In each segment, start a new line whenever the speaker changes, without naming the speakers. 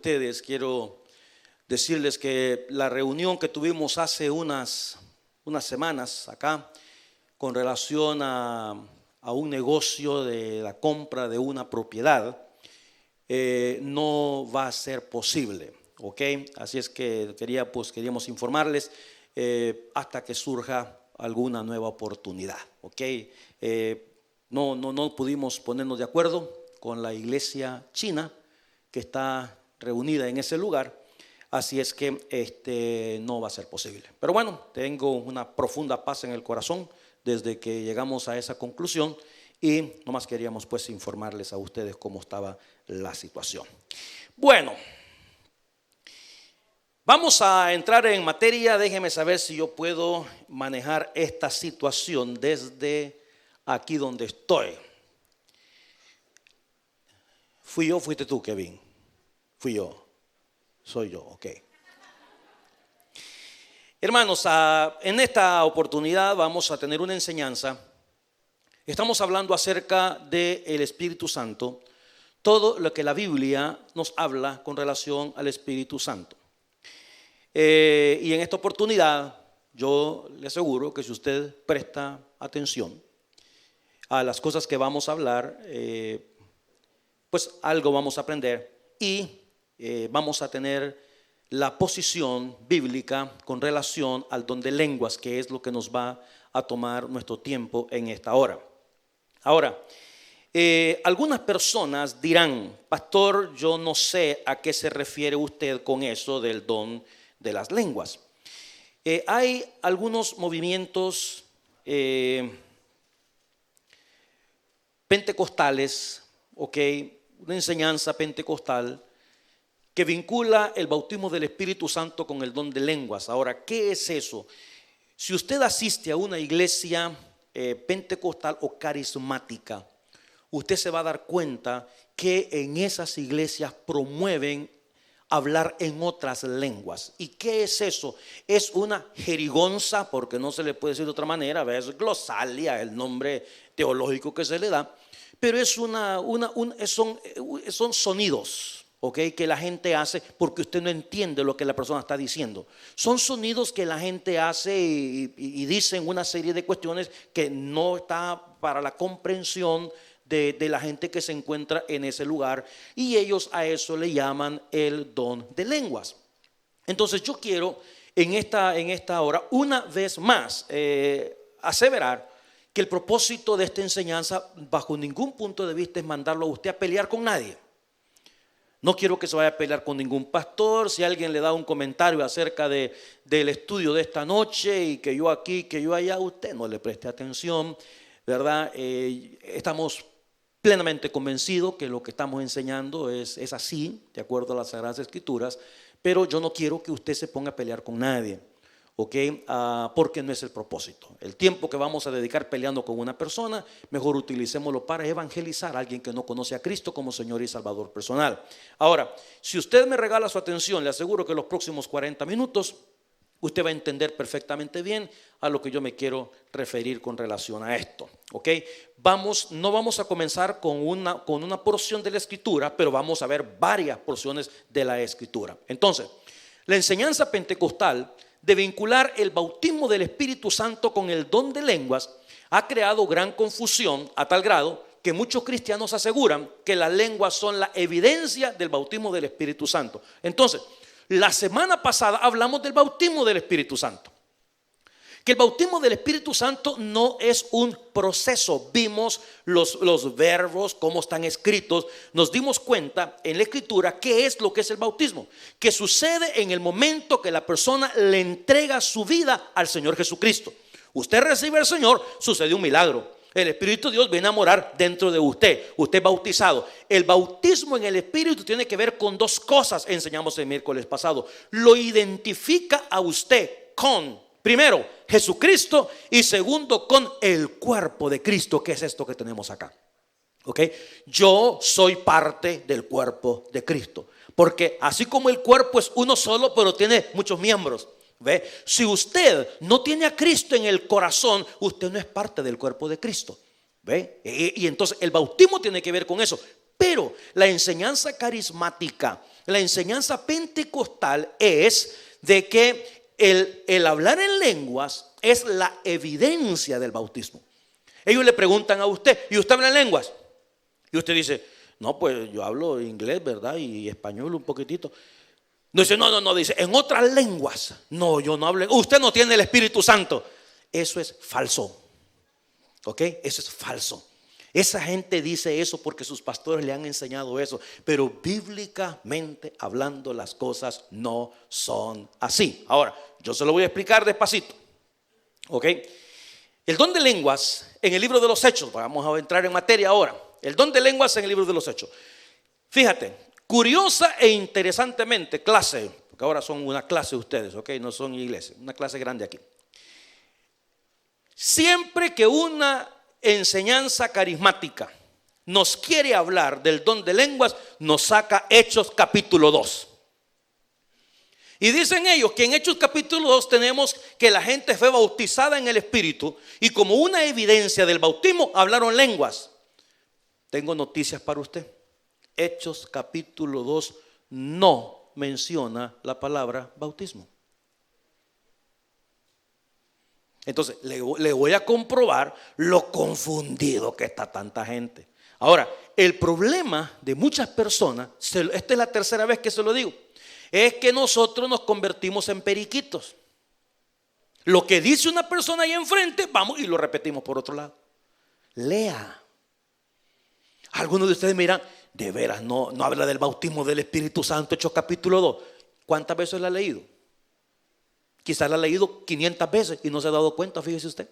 ustedes, quiero decirles que la reunión que tuvimos hace unas semanas acá con relación a un negocio de la compra de una propiedad no va a ser posible, ¿ok? Así es que queríamos informarles hasta que surja alguna nueva oportunidad, ¿ok? No pudimos ponernos de acuerdo con la iglesia china que está reunida en ese lugar, así es que no va a ser posible. Pero bueno, tengo una profunda paz en el corazón desde que llegamos a esa conclusión y nomás queríamos pues informarles a ustedes cómo estaba la situación. Bueno, vamos a entrar en materia. Déjenme saber si yo puedo manejar esta situación desde aquí donde estoy. ¿Fui yo o fuiste tú, Kevin? Fui yo. Soy yo, ok. Hermanos, en esta oportunidad vamos a tener una enseñanza. Estamos hablando acerca del Espíritu Santo, todo lo que la Biblia nos habla con relación al Espíritu Santo. Y en esta oportunidad yo le aseguro que si usted presta atención a las cosas que vamos a hablar, pues algo vamos a aprender y vamos a tener la posición bíblica con relación al don de lenguas, que es lo que nos va a tomar nuestro tiempo en esta hora. Ahora, algunas personas dirán: pastor, yo no sé a qué se refiere usted con eso del don de las lenguas. Hay algunos movimientos pentecostales, ok, una enseñanza pentecostal que vincula el bautismo del Espíritu Santo con el don de lenguas. Ahora, ¿qué es eso? Si usted asiste a una iglesia pentecostal o carismática, usted se va a dar cuenta que en esas iglesias promueven hablar en otras lenguas. ¿Y qué es eso? Es una jerigonza, porque no se le puede decir de otra manera, es glosalia, el nombre teológico que se le da, pero es son sonidos, ¿ok?, que la gente hace porque usted no entiende lo que la persona está diciendo. Son sonidos que la gente hace y dicen una serie de cuestiones que no está para la comprensión de la gente que se encuentra en ese lugar, y ellos a eso le llaman el don de lenguas. Entonces yo quiero en esta hora una vez más aseverar que el propósito de esta enseñanza bajo ningún punto de vista es mandarlo a usted a pelear con nadie. No quiero que se vaya a pelear con ningún pastor. Si alguien le da un comentario acerca del estudio de esta noche y que yo aquí, que yo allá, usted no le preste atención, ¿verdad? Estamos plenamente convencidos que lo que estamos enseñando es así, de acuerdo a las Sagradas Escrituras, pero yo no quiero que usted se ponga a pelear con nadie, ¿ok? Porque no es el propósito. El tiempo que vamos a dedicar peleando con una persona, mejor utilicémoslo para evangelizar a alguien que no conoce a Cristo como Señor y Salvador personal. Ahora, si usted me regala su atención, le aseguro que los próximos 40 minutos usted va a entender perfectamente bien a lo que yo me quiero referir con relación a esto, ¿ok? No vamos a comenzar con una porción de la Escritura, pero vamos a ver varias porciones de la Escritura. Entonces, la enseñanza pentecostal de vincular el bautismo del Espíritu Santo con el don de lenguas ha creado gran confusión, a tal grado que muchos cristianos aseguran que las lenguas son la evidencia del bautismo del Espíritu Santo. Entonces, la semana pasada hablamos del bautismo del Espíritu Santo, que el bautismo del Espíritu Santo no es un proceso. Vimos los verbos, cómo están escritos. Nos dimos cuenta en la Escritura qué es lo que es el bautismo, que sucede en el momento que la persona le entrega su vida al Señor Jesucristo. Usted recibe al Señor, sucede un milagro. El Espíritu de Dios viene a morar dentro de usted. Usted es bautizado. El bautismo en el Espíritu tiene que ver con dos cosas. Enseñamos el miércoles pasado. Lo identifica a usted con, primero, Jesucristo, y segundo, con el cuerpo de Cristo, que es esto que tenemos acá. ¿Ok? Yo soy parte del cuerpo de Cristo. Porque así como el cuerpo es uno solo, pero tiene muchos miembros. ¿Ve? Si usted no tiene a Cristo en el corazón, usted no es parte del cuerpo de Cristo. ¿Ve? Y entonces el bautismo tiene que ver con eso. Pero la enseñanza carismática la enseñanza pentecostal es de que el hablar en lenguas es la evidencia del bautismo. Ellos le preguntan a usted, ¿y usted habla en lenguas? Y usted dice, no, pues yo hablo inglés, ¿verdad? Y español un poquitito. No dice, no, dice, en otras lenguas. No, yo no hablo. Usted no tiene el Espíritu Santo. Eso es falso. ¿Ok? Eso es falso. Esa gente dice eso porque sus pastores le han enseñado eso. Pero bíblicamente hablando, las cosas no son así. Ahora, yo se lo voy a explicar despacito. ¿Ok? El don de lenguas en el libro de los Hechos. Vamos a entrar en materia ahora. El don de lenguas en el libro de los Hechos. Fíjate, curiosa e interesantemente, clase, porque ahora son una clase ustedes, ¿ok? No son iglesia, una clase grande aquí. Siempre que una enseñanza carismática nos quiere hablar del don de lenguas, nos saca Hechos capítulo 2. Y dicen ellos que en Hechos capítulo 2 tenemos que la gente fue bautizada en el Espíritu y como una evidencia del bautismo hablaron lenguas. Tengo noticias para usted. Hechos capítulo 2 no menciona la palabra bautismo. Entonces le voy a comprobar lo confundido que está tanta gente. Ahora, el problema de muchas personas, esta es la tercera vez que se lo digo, es que nosotros nos convertimos en periquitos. Lo que dice una persona ahí enfrente, vamos y lo repetimos por otro lado. Lea. Algunos de ustedes miran, de veras, no habla del bautismo del Espíritu Santo, Hechos capítulo 2. ¿Cuántas veces la ha leído? Quizás la ha leído 500 veces y no se ha dado cuenta, fíjese usted.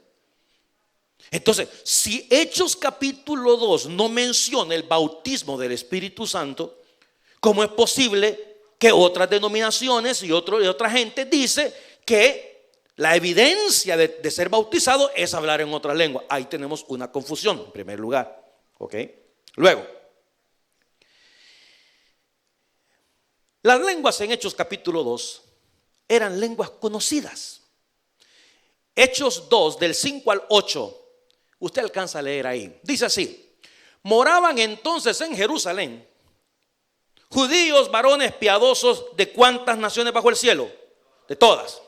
Entonces, si Hechos capítulo 2 no menciona el bautismo del Espíritu Santo, ¿cómo es posible que otras denominaciones y otra gente dice que la evidencia de ser bautizado es hablar en otra lengua? Ahí tenemos una confusión, en primer lugar. ¿Ok? Luego, las lenguas en Hechos capítulo 2 eran lenguas conocidas. Hechos 2 del 5 al 8, usted alcanza a leer ahí. Dice así: moraban entonces en Jerusalén judíos, varones piadosos, ¿de cuántas naciones bajo el cielo? De todas.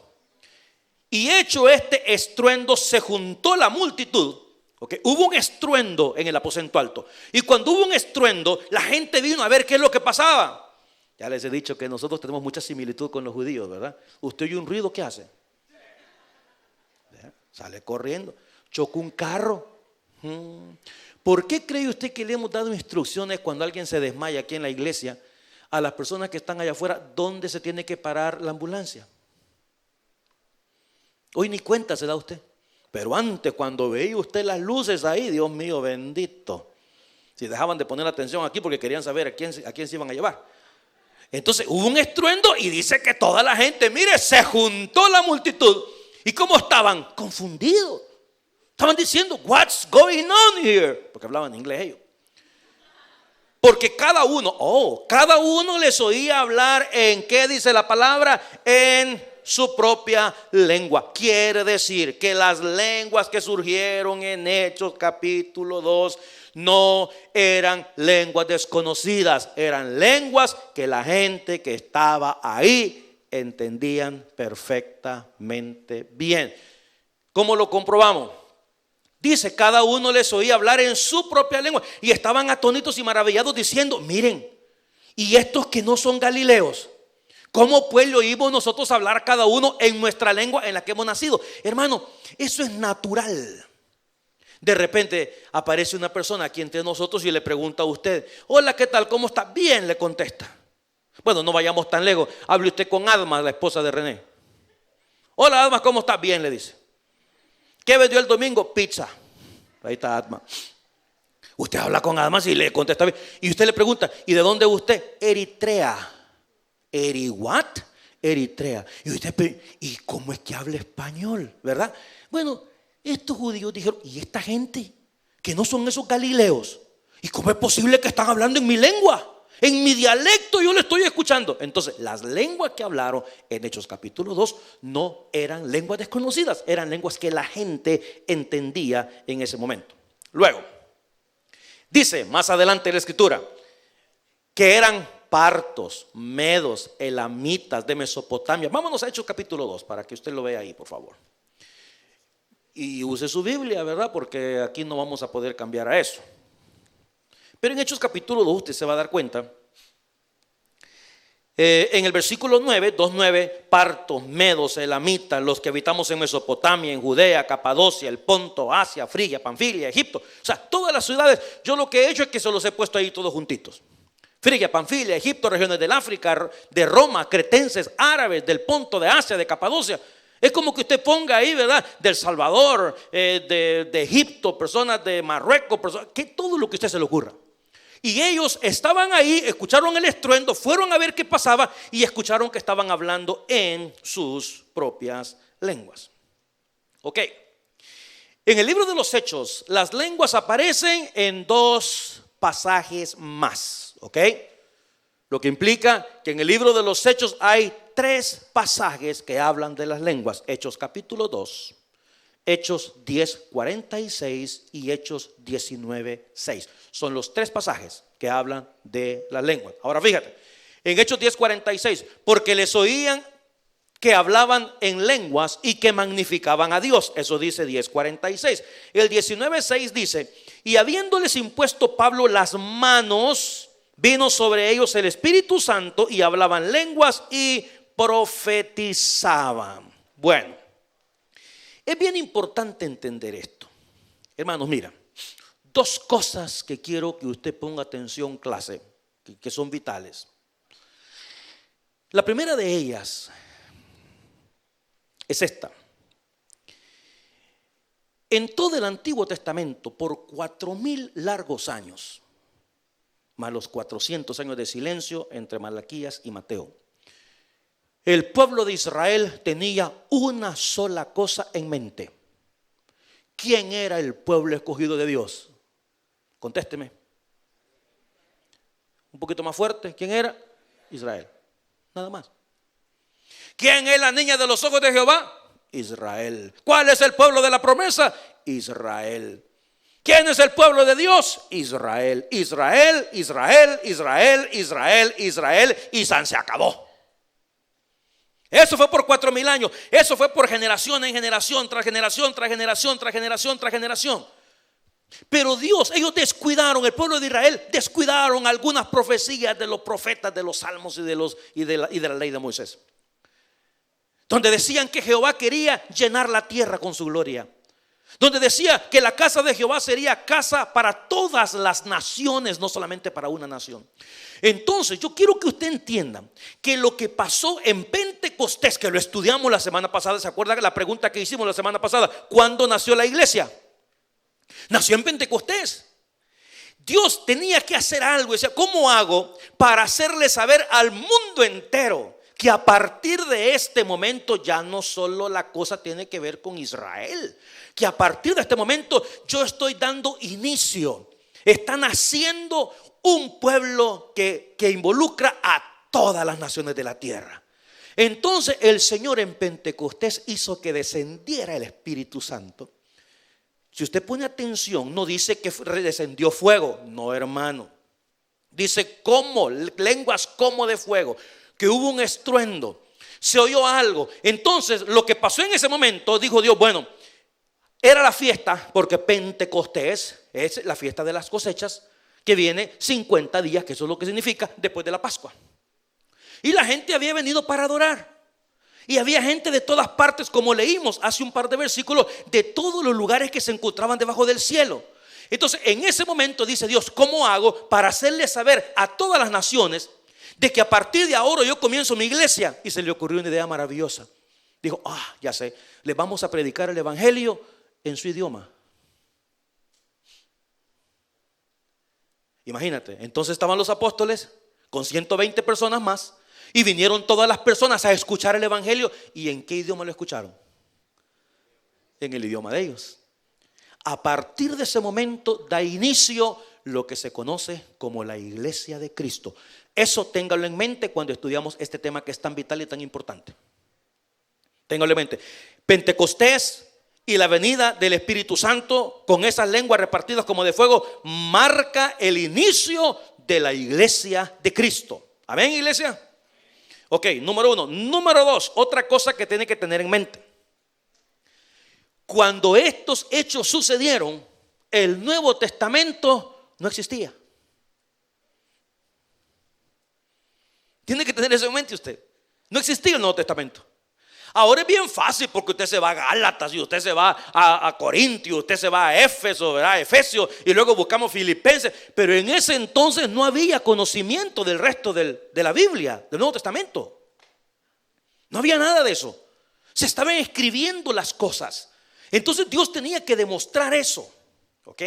Y hecho este estruendo, se juntó la multitud. Okay. Hubo un estruendo en el aposento alto. Y cuando hubo un estruendo, la gente vino a ver qué es lo que pasaba. Ya les he dicho que nosotros tenemos mucha similitud con los judíos, ¿verdad? Usted oye un ruido, ¿qué hace? Sale corriendo. Choca un carro. ¿Por qué cree usted que le hemos dado instrucciones cuando alguien se desmaya aquí en la iglesia a las personas que están allá afuera dónde se tiene que parar la ambulancia? Hoy ni cuenta se da usted. Pero antes, cuando veía usted las luces ahí, Dios mío bendito, si dejaban de poner atención aquí porque querían saber a quién se iban a llevar. Entonces hubo un estruendo y dice que toda la gente, mire, se juntó la multitud. ¿Y cómo estaban? Confundidos. Estaban diciendo, what's going on here? Porque hablaban inglés ellos. Porque cada uno les oía hablar en, ¿qué dice la palabra? En su propia lengua. Quiere decir que las lenguas que surgieron en Hechos capítulo 2 no eran lenguas desconocidas, eran lenguas que la gente que estaba ahí entendían perfectamente bien. ¿Cómo lo comprobamos? Dice, cada uno les oía hablar en su propia lengua y estaban atónitos y maravillados diciendo, miren, y estos que no son galileos, ¿cómo pues le oímos nosotros hablar cada uno en nuestra lengua en la que hemos nacido? Hermano, eso es natural. De repente aparece una persona aquí entre nosotros y le pregunta a usted, hola, ¿qué tal? ¿Cómo está? Bien, le contesta. Bueno, no vayamos tan lejos. Hable usted con Alma, la esposa de René. Hola, Alma, ¿cómo está? Bien, le dice. ¿Qué vendió el domingo? Pizza. Ahí está Alma. Usted habla con Alma y le contesta bien. Y usted le pregunta, ¿y de dónde es usted? Eritrea. ¿What? Eritrea. Y usted, ¿y cómo es que habla español? ¿Verdad? Bueno, estos judíos dijeron, ¿y esta gente que no son esos galileos? ¿Y cómo es posible que están hablando en mi lengua? En mi dialecto yo le estoy escuchando. Entonces, las lenguas que hablaron en Hechos capítulo 2 no eran lenguas desconocidas, eran lenguas que la gente entendía en ese momento. Luego, dice más adelante en la escritura que eran partos, medos, elamitas de Mesopotamia. Vámonos a Hechos capítulo 2 para que usted lo vea ahí, por favor. Y use su Biblia, ¿verdad? Porque aquí no vamos a poder cambiar a eso. Pero en Hechos capítulo 2 usted se va a dar cuenta. En el versículo 9, 2:9, partos, medos, elamitas, los que habitamos en Mesopotamia, en Judea, Capadocia, el Ponto, Asia, Frigia, Panfilia, Egipto. O sea, todas las ciudades, yo lo que he hecho es que se los he puesto ahí todos juntitos. Frigia, Panfilia, Egipto, regiones del África, de Roma, cretenses, árabes, del Ponto, de Asia, de Capadocia. Es como que usted ponga ahí, ¿verdad? Del Salvador, de Egipto, personas de Marruecos, que todo lo que a usted se le ocurra. Y ellos estaban ahí, escucharon el estruendo, fueron a ver qué pasaba y escucharon que estaban hablando en sus propias lenguas. Ok. En el libro de los Hechos, las lenguas aparecen en 2 pasajes más. Ok. Lo que implica que en el libro de los Hechos hay 3 pasajes que hablan de las lenguas. Hechos capítulo 2. Hechos 10:46 y Hechos 19:6. Son los 3 pasajes que hablan de la lengua. Ahora fíjate, en Hechos 10:46, porque les oían que hablaban en lenguas y que magnificaban a Dios. Eso dice 10:46. El 19:6 dice, y habiéndoles impuesto Pablo las manos, vino sobre ellos el Espíritu Santo y hablaban lenguas y profetizaban. Bueno. Es bien importante entender esto. Hermanos, mira, 2 cosas que quiero que usted ponga atención, clase, que son vitales. La primera de ellas es esta. En todo el Antiguo Testamento, por 4000 largos años, más los 400 años de silencio entre Malaquías y Mateo, el pueblo de Israel tenía una sola cosa en mente. ¿Quién era el pueblo escogido de Dios? Contésteme. Un poquito más fuerte. ¿Quién era? Israel. Nada más. ¿Quién es la niña de los ojos de Jehová? Israel. ¿Cuál es el pueblo de la promesa? Israel. ¿Quién es el pueblo de Dios? Israel. Israel, Israel, Israel, Israel, Israel. Y se acabó. Eso fue por 4000 años. Eso fue por generación en generación, tras generación, tras generación, tras generación, tras generación. Pero Dios, ellos descuidaron, el pueblo de Israel descuidaron algunas profecías de los profetas, de los salmos y de la ley de Moisés, donde decían que Jehová quería llenar la tierra con su gloria, donde decía que la casa de Jehová sería casa para todas las naciones, no solamente para una nación. Entonces yo quiero que usted entienda que lo que pasó en Pentecostés, que lo estudiamos la semana pasada, ¿se acuerda la pregunta que hicimos la semana pasada? ¿Cuándo nació la iglesia? Nació en Pentecostés. Dios tenía que hacer algo. Decía, ¿cómo hago para hacerle saber al mundo entero que a partir de este momento ya no solo la cosa tiene que ver con Israel? Que a partir de este momento yo estoy dando inicio. Está naciendo un pueblo que involucra a todas las naciones de la tierra. Entonces el Señor en Pentecostés hizo que descendiera el Espíritu Santo. Si usted pone atención, no dice que descendió fuego, no, hermano. Dice como, lenguas como de fuego, que hubo un estruendo, se oyó algo. Entonces lo que pasó en ese momento, dijo Dios, bueno, era la fiesta, porque Pentecostés es la fiesta de las cosechas, que viene 50 días, que eso es lo que significa después de la Pascua. Y la gente había venido para adorar. Y había gente de todas partes, como leímos hace un par de versículos, de todos los lugares que se encontraban debajo del cielo. Entonces en ese momento dice Dios, ¿cómo hago para hacerle saber a todas las naciones de que a partir de ahora yo comienzo mi iglesia? Y se le ocurrió una idea maravillosa. Dijo, ya sé, les vamos a predicar el evangelio en su idioma. Imagínate, entonces estaban los apóstoles con 120 personas más y vinieron todas las personas a escuchar el evangelio. ¿Y en qué idioma lo escucharon? En el idioma de ellos. A partir de ese momento da inicio lo que se conoce como la iglesia de Cristo. Eso téngalo en mente cuando estudiamos este tema que es tan vital y tan importante. Téngalo en mente. Pentecostés y la venida del Espíritu Santo con esas lenguas repartidas como de fuego marca el inicio de la iglesia de Cristo. ¿Amén, iglesia? Ok, número uno. Número dos, otra cosa que tiene que tener en mente. Cuando estos hechos sucedieron, el Nuevo Testamento no existía. Tiene que tener eso en mente usted. No existía el Nuevo Testamento. Ahora es bien fácil porque usted se va a Gálatas y usted se va a Corintios, usted se va a Éfeso, ¿verdad? Efesios, y luego buscamos Filipenses. Pero en ese entonces no había conocimiento del resto de la Biblia, del Nuevo Testamento. No había nada de eso. Se estaban escribiendo las cosas. Entonces Dios tenía que demostrar eso. ¿Ok?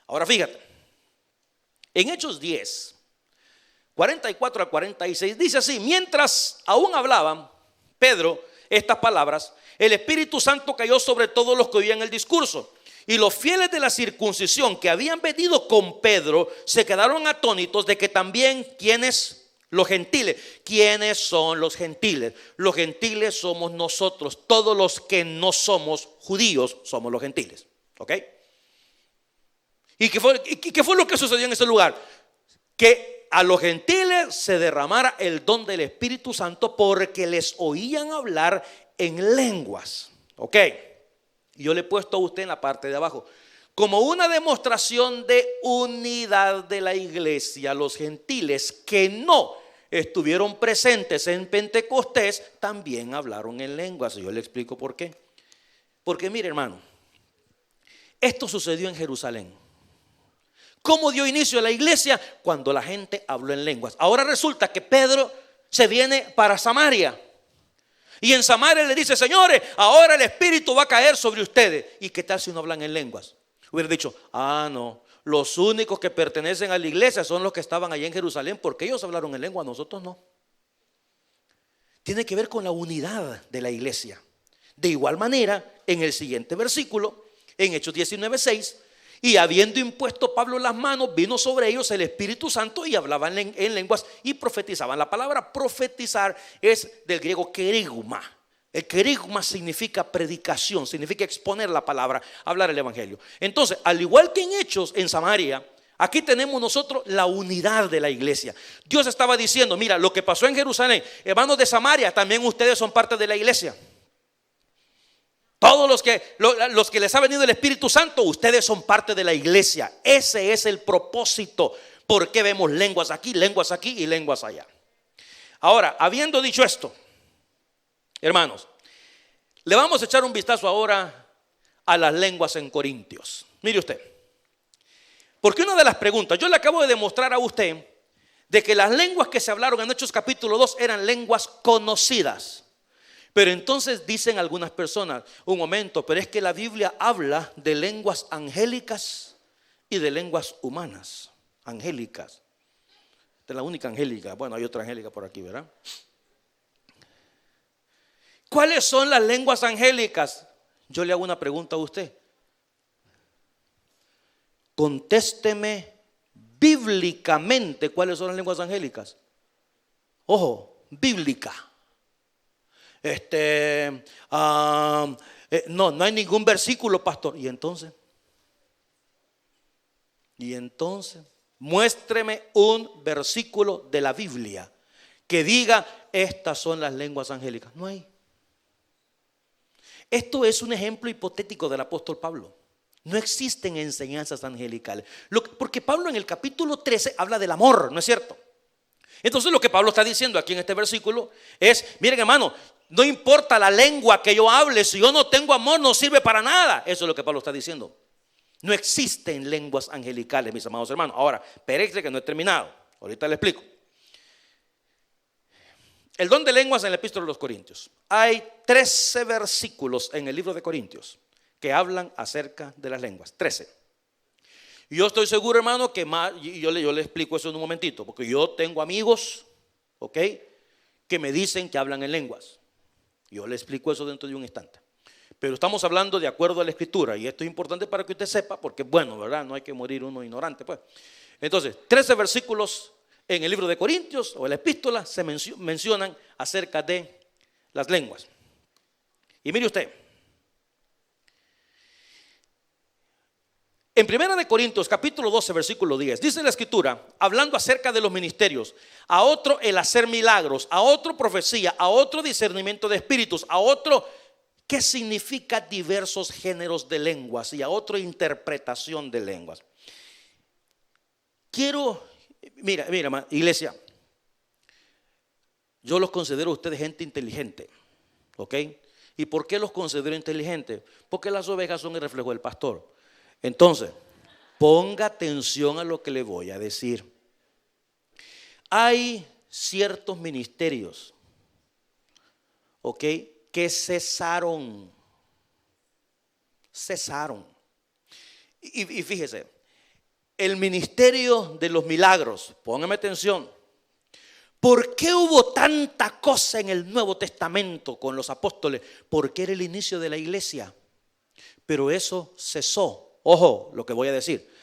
Ahora fíjate. En Hechos 10, 44 a 46 dice así: mientras aún hablaban Pedro estas palabras, el Espíritu Santo cayó sobre todos los que oían el discurso. Y los fieles de la circuncisión que habían venido con Pedro se quedaron atónitos de que también quienes, los gentiles. ¿Quiénes son los gentiles? Los gentiles somos nosotros. Todos los que no somos judíos somos los gentiles. ¿Ok? ¿Y qué fue lo que sucedió en ese lugar? Que a los gentiles se derramara el don del Espíritu Santo porque les oían hablar en lenguas. Ok, yo le he puesto a usted en la parte de abajo como una demostración de unidad de la iglesia. Los gentiles que no estuvieron presentes en Pentecostés también hablaron en lenguas. Y yo le explico por qué. Porque mire, hermano, esto sucedió en Jerusalén. ¿Cómo dio inicio a la iglesia? Cuando la gente habló en lenguas. Ahora resulta que Pedro se viene para Samaria. Y en Samaria le dice: señores, ahora el Espíritu va a caer sobre ustedes. ¿Y qué tal si no hablan en lenguas? Hubiera dicho: no, los únicos que pertenecen a la iglesia son los que estaban allá en Jerusalén, porque ellos hablaron en lengua, nosotros no. Tiene que ver con la unidad de la iglesia. De igual manera, en el siguiente versículo, en Hechos 19:6, y habiendo impuesto Pablo las manos, vino sobre ellos el Espíritu Santo y hablaban en lenguas y profetizaban. La palabra profetizar es del griego kerygma. El kerygma significa predicación, significa exponer la palabra, hablar el evangelio. Entonces, al igual que en Hechos, en Samaria, aquí tenemos nosotros la unidad de la iglesia. Dios estaba diciendo: mira, lo que pasó en Jerusalén, hermanos de Samaria, también ustedes son parte de la iglesia. Todos los que les ha venido el Espíritu Santo, ustedes son parte de la iglesia. Ese es el propósito. ¿Por qué vemos lenguas aquí y lenguas allá? Ahora, habiendo dicho esto, hermanos, le vamos a echar un vistazo ahora a las lenguas en Corintios. Mire usted, porque una de las preguntas, yo le acabo de demostrar a usted de que las lenguas que se hablaron en Hechos capítulo 2 eran lenguas conocidas. Pero entonces dicen algunas personas: un momento, pero es que la Biblia habla de lenguas angélicas y de lenguas humanas. Angélicas. Esta es la única angélica. Bueno, hay otra angélica por aquí, ¿verdad? ¿Cuáles son las lenguas angélicas? Yo le hago una pregunta a usted. Contésteme bíblicamente cuáles son las lenguas angélicas. Ojo, bíblica. No hay ningún versículo, pastor. ¿Y entonces? Muéstreme un versículo de la Biblia que diga: estas son las lenguas angélicas. No hay. Esto es un ejemplo hipotético del apóstol Pablo. No existen enseñanzas angelicales. Porque Pablo en el capítulo 13 habla del amor, ¿no es cierto? Entonces lo que Pablo está diciendo aquí en este versículo es: miren, hermano, no importa la lengua que yo hable, si yo no tengo amor no sirve para nada. Eso es lo que Pablo está diciendo. No existen lenguas angelicales, mis amados hermanos. Ahora, espérense que no he terminado. Ahorita le explico. El don de lenguas en el epístola de los Corintios. Hay 13 versículos en el libro de Corintios que hablan acerca de las lenguas. 13. Y yo estoy seguro, hermano, que más, yo le explico eso en un momentito, porque yo tengo amigos, ¿ok?, que me dicen que hablan en lenguas. Yo le explico eso dentro de un instante. Pero estamos hablando de acuerdo a la Escritura, y esto es importante para que usted sepa, porque bueno, ¿verdad? No hay que morir uno ignorante, pues. Entonces, 13 versículos en el libro de Corintios o en la epístola se mencionan acerca de las lenguas. Y mire usted, En 1 capítulo 12, versículo 10, dice la escritura, hablando acerca de los ministerios: a otro el hacer milagros, a otro profecía, a otro discernimiento de espíritus, a otro, ¿qué significa diversos géneros de lenguas? Y a otro interpretación de lenguas. Mira, iglesia, yo los considero a ustedes gente inteligente, ¿ok? ¿Y por qué los considero inteligentes? Porque las ovejas son el reflejo del pastor. Entonces, ponga atención a lo que le voy a decir. Hay ciertos ministerios, ¿ok?, que cesaron. Y fíjese, el ministerio de los milagros, póngame atención. ¿Por qué hubo tanta cosa en el Nuevo Testamento con los apóstoles? Porque era el inicio de la iglesia. Pero eso cesó. Ojo lo que voy a decir.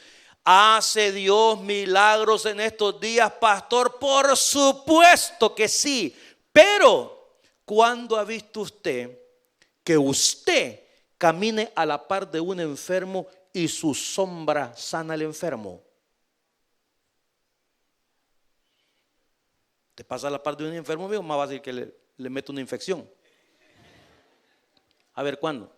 ¿Hace Dios milagros en estos días, pastor? Por supuesto que sí. Pero ¿cuándo ha visto usted que usted camine a la par de un enfermo y su sombra sana al enfermo? Te pasa a la par de un enfermo, más va a decir que le mete una infección. A ver, ¿cuándo?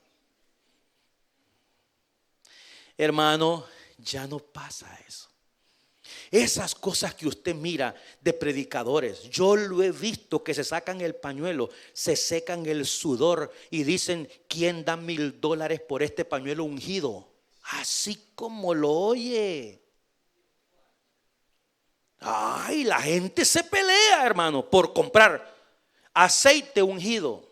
Hermano, ya no pasa eso. Esas cosas que usted mira de predicadores, yo lo he visto, que se sacan el pañuelo, se secan el sudor y dicen: ¿quién da $1,000 por este pañuelo ungido? Así como lo oye. Ay, la gente se pelea, hermano, por comprar aceite ungido.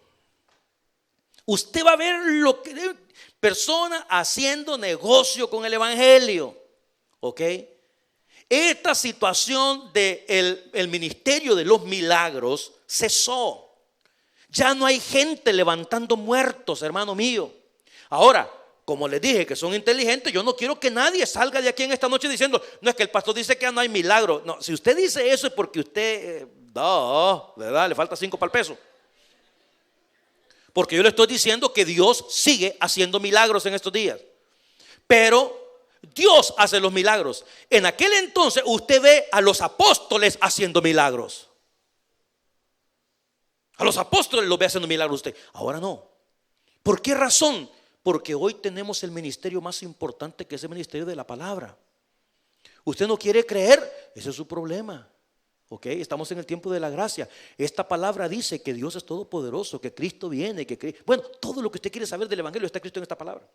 Usted va a ver lo que personas haciendo negocio con el evangelio, ¿ok? Esta situación del ministerio de los milagros cesó. Ya no hay gente levantando muertos, hermano mío. Ahora, como les dije que son inteligentes, yo no quiero que nadie salga de aquí en esta noche diciendo: no, es que el pastor dice que ya no hay milagro. No, si usted dice eso es porque usted, ¿verdad? Le falta 5 para el peso. Porque yo le estoy diciendo que Dios sigue haciendo milagros en estos días. Pero Dios hace los milagros. En aquel entonces usted ve a los apóstoles haciendo milagros. A los apóstoles los ve haciendo milagros usted. Ahora no. ¿Por qué razón? Porque hoy tenemos el ministerio más importante, que es el ministerio de la palabra. Usted no quiere creer, ese es su problema. Ok, estamos en el tiempo de la gracia. Esta palabra dice que Dios es todopoderoso, que Cristo viene, bueno, todo lo que usted quiere saber del evangelio está escrito en esta palabra.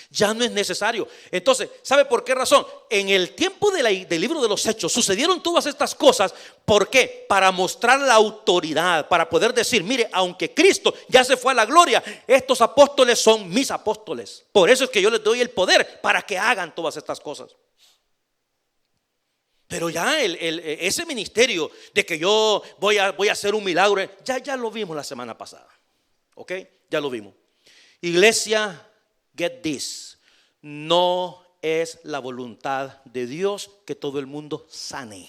Ya no es necesario. Entonces, ¿sabe por qué razón? En el tiempo del libro de los Hechos sucedieron todas estas cosas. ¿Por qué? Para mostrar la autoridad, para poder decir: mire, aunque Cristo ya se fue a la gloria, estos apóstoles son mis apóstoles. Por eso es que yo les doy el poder para que hagan todas estas cosas. Pero ya ese ministerio de que yo voy a hacer un milagro, ya lo vimos la semana pasada. ¿Ok? Ya lo vimos. Iglesia, get this. No es la voluntad de Dios que todo el mundo sane.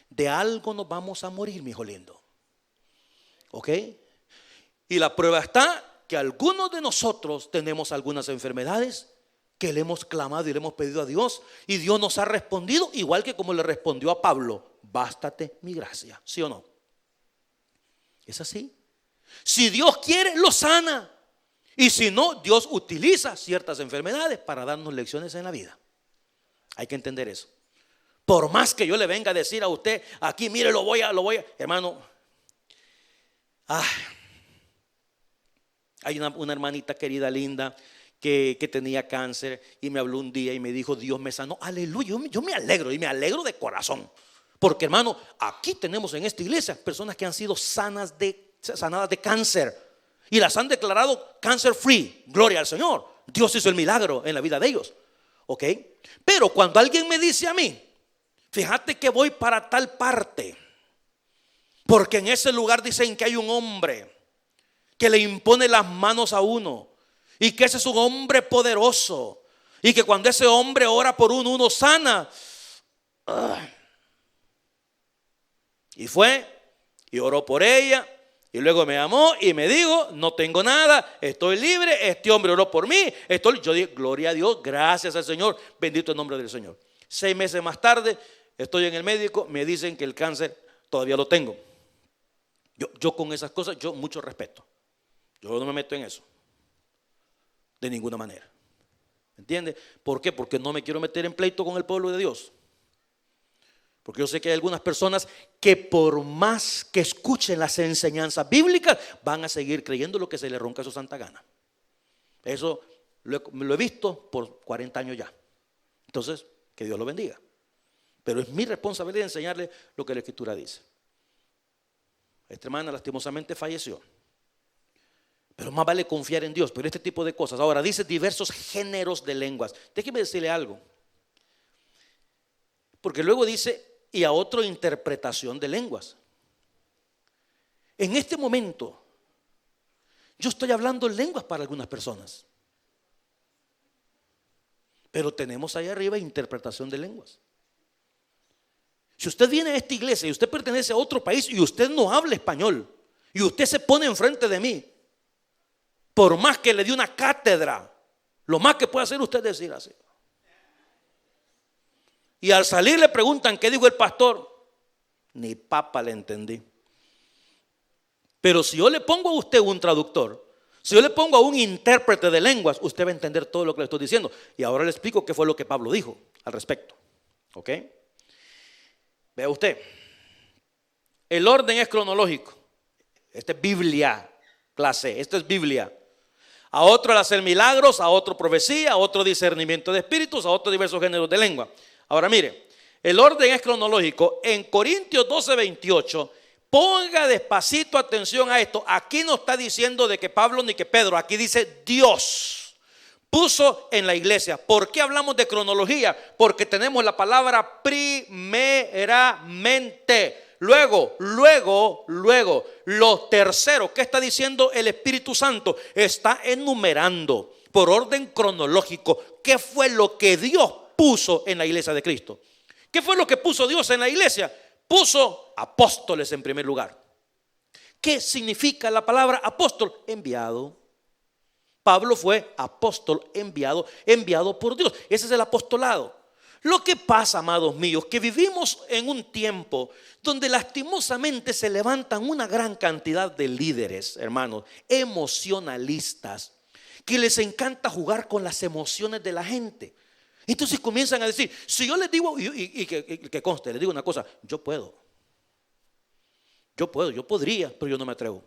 De algo nos vamos a morir, mi hijo lindo. ¿Ok? Y la prueba está que algunos de nosotros tenemos algunas enfermedades que le hemos clamado y le hemos pedido a Dios, y Dios nos ha respondido igual que como le respondió a Pablo: bástate mi gracia. ¿Sí o no? Es así. Si Dios quiere, lo sana. Y si no, Dios utiliza ciertas enfermedades para darnos lecciones en la vida. Hay que entender eso. Por más que yo le venga a decir a usted aquí: mire, lo voy a, hermano. Hay una hermanita querida, linda, que tenía cáncer, y me habló un día y me dijo: Dios me sanó. Aleluya, yo me alegro, y me alegro de corazón. Porque, hermano, aquí tenemos en esta iglesia personas que han sido sanadas de cáncer, y las han declarado cancer free. Gloria al Señor. Dios hizo el milagro en la vida de ellos. ¿Ok? Pero cuando alguien me dice a mí: fíjate que voy para tal parte, porque en ese lugar dicen que hay un hombre que le impone las manos a uno, y que ese es un hombre poderoso, y que cuando ese hombre ora por uno sana. Y fue y oró por ella, Y luego me llamó y me dijo, no tengo nada, estoy libre, este hombre oró por mí. Yo dije, gloria a Dios, gracias al Señor, bendito el nombre del Señor. 6 meses más tarde, estoy en el médico, me dicen que el cáncer todavía lo tengo. Yo con esas cosas, yo mucho respeto. Yo no me meto en eso, de ninguna manera. ¿Entiende? ¿Por qué? Porque no me quiero meter en pleito con el pueblo de Dios. Porque yo sé que hay algunas personas que por más que escuchen las enseñanzas bíblicas, van a seguir creyendo lo que se les ronca a su santa gana. Eso lo he visto por 40 años ya. Entonces, que Dios lo bendiga. Pero es mi responsabilidad enseñarle lo que la Escritura dice. Esta hermana lastimosamente falleció. Pero más vale confiar en Dios. Pero este tipo de cosas. Ahora dice diversos géneros de lenguas. Déjeme decirle algo. Porque luego dice, y a otro interpretación de lenguas. En este momento, yo estoy hablando lenguas para algunas personas. Pero tenemos ahí arriba interpretación de lenguas. Si usted viene a esta iglesia y usted pertenece a otro país y usted no habla español y usted se pone enfrente de mí, por más que le dé una cátedra, lo más que puede hacer usted es decir así. Y al salir le preguntan qué dijo el pastor. Ni papa le entendí. Pero si yo le pongo a usted un traductor, si yo le pongo a un intérprete de lenguas, usted va a entender todo lo que le estoy diciendo. Y ahora le explico qué fue lo que Pablo dijo al respecto. ¿Ok? Vea usted. El orden es cronológico. Esta es Biblia, clase. Esto es Biblia. A otro el hacer milagros, a otro profecía, a otro discernimiento de espíritus, a otro diversos géneros de lengua. Ahora mire, el orden es cronológico. En Corintios 12:28, ponga despacito atención a esto. Aquí no está diciendo de que Pablo ni que Pedro, aquí dice Dios puso en la iglesia. ¿Por qué hablamos de cronología? Porque tenemos la palabra primeramente. Luego, lo tercero, ¿qué está diciendo el Espíritu Santo? Está enumerando por orden cronológico qué fue lo que Dios puso en la iglesia de Cristo. ¿Qué fue lo que puso Dios en la iglesia? Puso apóstoles en primer lugar. ¿Qué significa la palabra apóstol? Enviado. Pablo fue apóstol enviado por Dios. Ese es el apostolado. Lo que pasa, amados míos, que vivimos en un tiempo donde lastimosamente se levantan una gran cantidad de líderes, hermanos, emocionalistas, que les encanta jugar con las emociones de la gente. Entonces comienzan a decir, si yo les digo, y que conste, les digo una cosa, yo podría, pero yo no me atrevo.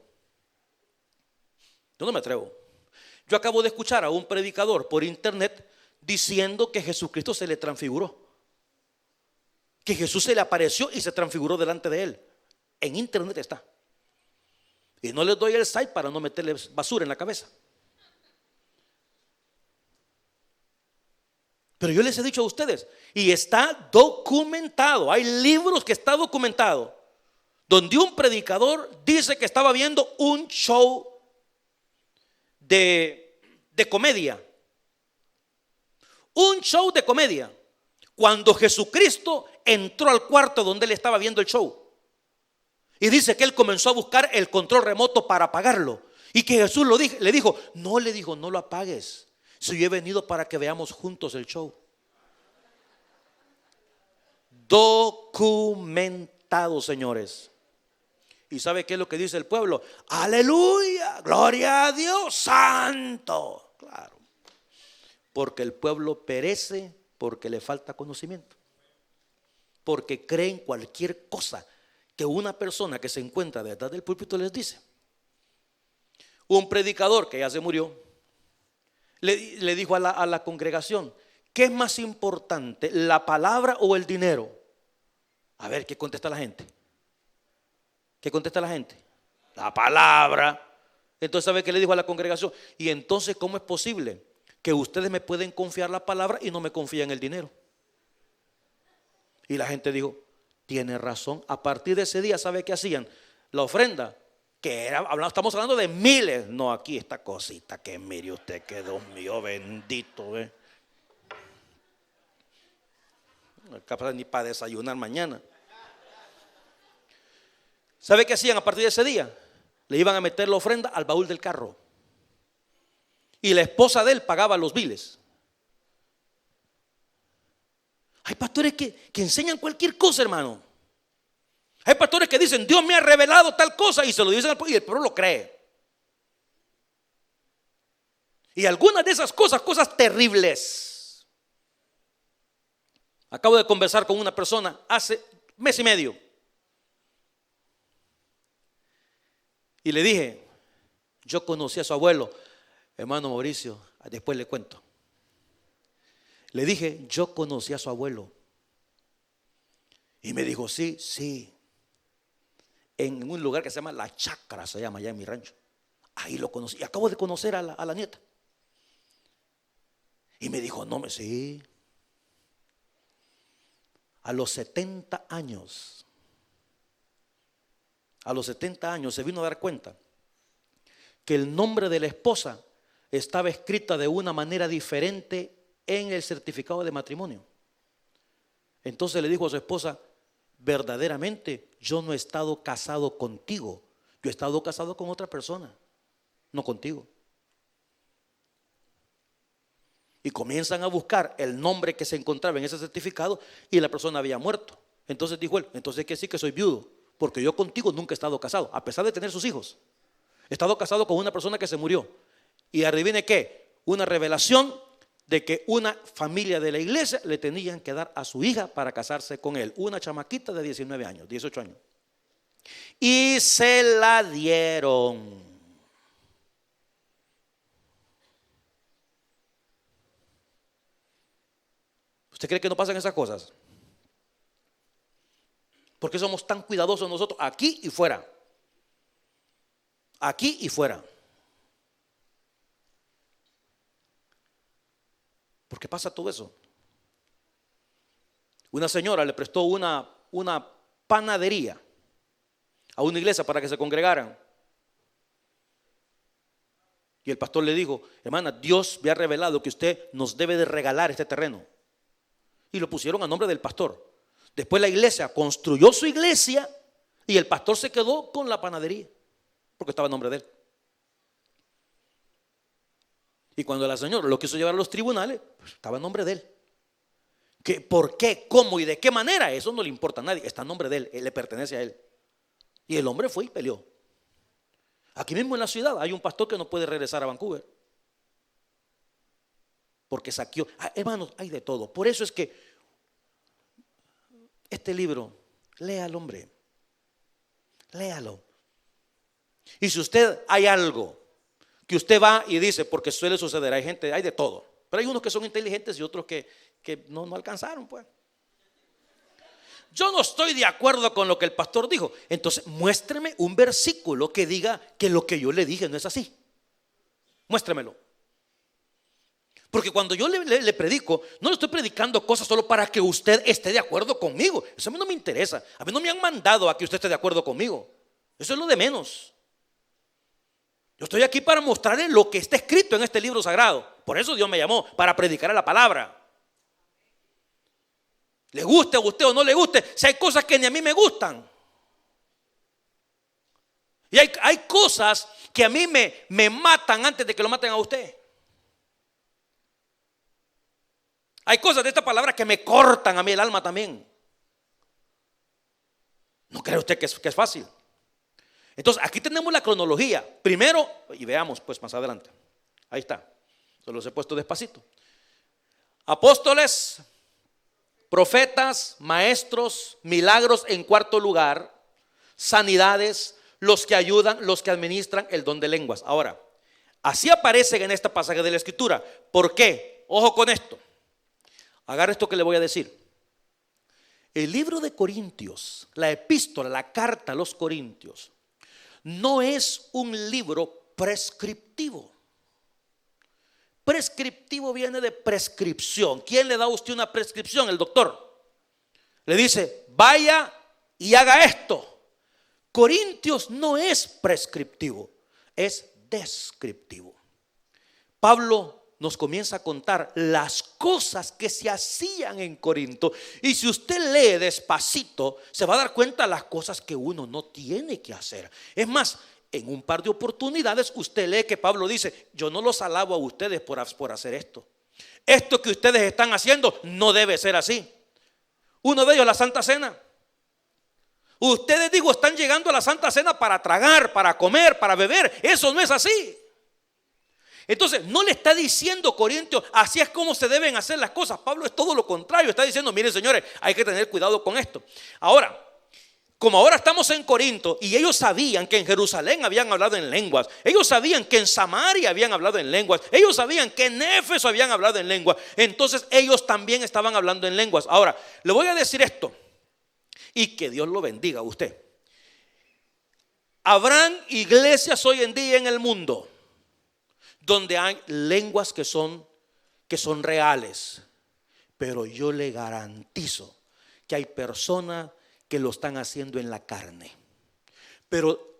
Yo acabo de escuchar a un predicador por internet diciendo que Jesucristo se le transfiguró, que Jesús se le apareció y se transfiguró delante de él. En internet está. Y no les doy el site para no meterles basura en la cabeza. Pero yo les he dicho a ustedes, y está documentado, hay libros que está documentado, donde un predicador dice que estaba viendo un show de comedia. Un show de comedia. Cuando Jesucristo entró al cuarto donde él estaba viendo el show. Y dice que él comenzó a buscar el control remoto para apagarlo. Y que Jesús le dijo, no lo apagues. Si yo he venido para que veamos juntos el show. Documentado, señores. ¿Y sabe qué es lo que dice el pueblo? Aleluya, gloria a Dios, santo. Claro. Porque el pueblo perece porque le falta conocimiento. Porque creen cualquier cosa que una persona que se encuentra detrás del púlpito les dice. Un predicador que ya se murió le dijo a la congregación, ¿qué es más importante, la palabra o el dinero? A ver, ¿qué contesta la gente? La palabra. Entonces, ¿sabe qué le dijo a la congregación? Y entonces, ¿cómo es posible que ustedes me pueden confiar la palabra y no me confían el dinero? Y la gente dijo, tiene razón. A partir de ese día, ¿sabe qué hacían? La ofrenda, que era, estamos hablando de miles. No, aquí esta cosita que mire usted, que Dios mío bendito, no es capaz ni para desayunar mañana. ¿Sabe qué hacían a partir de ese día? le iban a meter la ofrenda al baúl del carro. Y la esposa de él pagaba los biles. Hay pastores que enseñan cualquier cosa, hermano. Hay pastores que dicen, Dios me ha revelado tal cosa, y se lo dicen al pueblo, y el pueblo lo cree. Y algunas de esas cosas, cosas terribles. Acabo de conversar con una persona hace mes y medio. Y le dije, yo conocí a su abuelo, hermano Mauricio, después le cuento. Le dije, yo conocí a su abuelo. Y me dijo, sí, sí. En un lugar que se llama La Chacra, se llama allá en mi rancho. Ahí lo conocí. Y acabo de conocer a la nieta. Y me dijo, no, sí. A los 70 años. A los 70 años se vino a dar cuenta que el nombre de la esposa estaba escrita de una manera diferente en el certificado de matrimonio. Entonces le dijo a su esposa, verdaderamente yo no he estado casado contigo, yo he estado casado con otra persona, no contigo. Y comienzan a buscar el nombre que se encontraba en ese certificado y la persona había muerto. Entonces dijo él, entonces que sí que soy viudo, porque yo contigo nunca he estado casado, a pesar de tener sus hijos. He estado casado con una persona que se murió. Y adivine qué, una revelación de que una familia de la iglesia le tenían que dar a su hija para casarse con él. Una chamaquita de 19 años, 18 años. Y se la dieron. ¿Usted cree que no pasan esas cosas? ¿Por qué somos tan cuidadosos nosotros aquí y fuera? Aquí y fuera. ¿Por qué pasa todo eso? Una señora le prestó una panadería a una iglesia para que se congregaran. Y el pastor le dijo, hermana, Dios me ha revelado que usted nos debe de regalar este terreno. Y lo pusieron a nombre del pastor. Después la iglesia construyó su iglesia y el pastor se quedó con la panadería porque estaba a nombre de él. Y cuando la señora lo quiso llevar a los tribunales, pues estaba a nombre de él. ¿Por qué? ¿Cómo y de qué manera? Eso no le importa a nadie. Está a nombre de él, le pertenece a él. Y el hombre fue y peleó. Aquí mismo en la ciudad hay un pastor que no puede regresar a Vancouver porque saqueó. Hermanos, hay de todo. Por eso es que este libro, léalo, hombre. Léalo. Y si usted hay algo que usted va y dice, porque suele suceder, hay gente, hay de todo, pero hay unos que son inteligentes y otros que no alcanzaron, pues. Yo no estoy de acuerdo con lo que el pastor dijo. Entonces muéstreme un versículo que diga que lo que yo le dije no es así. Muéstremelo. Porque cuando yo le predico, no le estoy predicando cosas solo para que usted esté de acuerdo conmigo. Eso a mí no me interesa. A mí no me han mandado a que usted esté de acuerdo conmigo. Eso es lo de menos. Yo estoy aquí para mostrarle lo que está escrito en este libro sagrado. Por eso Dios me llamó, para predicar la palabra. Le guste a usted o no le guste, si hay cosas que ni a mí me gustan. Y hay cosas que a mí me matan antes de que lo maten a usted. Hay cosas de esta palabra que me cortan a mí el alma también. ¿No cree usted que es fácil? Entonces aquí tenemos la cronología. Primero, y veamos pues más adelante. Ahí está. Se los he puesto despacito. Apóstoles, profetas, maestros, milagros en cuarto lugar, sanidades, los que ayudan, los que administran el don de lenguas. Ahora, así aparecen en esta pasaje de la escritura. ¿Por qué? Ojo con esto. Agarra esto que le voy a decir. El libro de Corintios, la epístola, la carta a los Corintios, no es un libro prescriptivo. Prescriptivo viene de prescripción. ¿Quién le da a usted una prescripción? El doctor. Le dice, vaya y haga esto. Corintios no es prescriptivo, es descriptivo. Pablo nos comienza a contar las cosas que se hacían en Corinto. Y si usted lee despacito, se va a dar cuenta de las cosas que uno no tiene que hacer. Es más, En un par de oportunidades usted lee que Pablo dice: yo no los alabo a ustedes por hacer esto. Esto que ustedes están haciendo no debe ser así. Uno de ellos, la Santa Cena. Ustedes, digo, están llegando a la Santa Cena para tragar, para comer, para beber. Eso no es así. Entonces no le está diciendo Corintios: así es como se deben hacer las cosas. Pablo es todo lo contrario. Está diciendo: miren, señores, hay que tener cuidado con esto. Ahora, como ahora estamos en Corinto y ellos sabían que en Jerusalén habían hablado en lenguas, ellos sabían que en Samaria habían hablado en lenguas, ellos sabían que en Éfeso habían hablado en lenguas, entonces ellos también estaban hablando en lenguas. Ahora, le voy a decir esto, y que Dios lo bendiga a usted. Habrán iglesias hoy en día en el mundo donde hay lenguas que son reales, pero yo le garantizo que hay personas que lo están haciendo en la carne, pero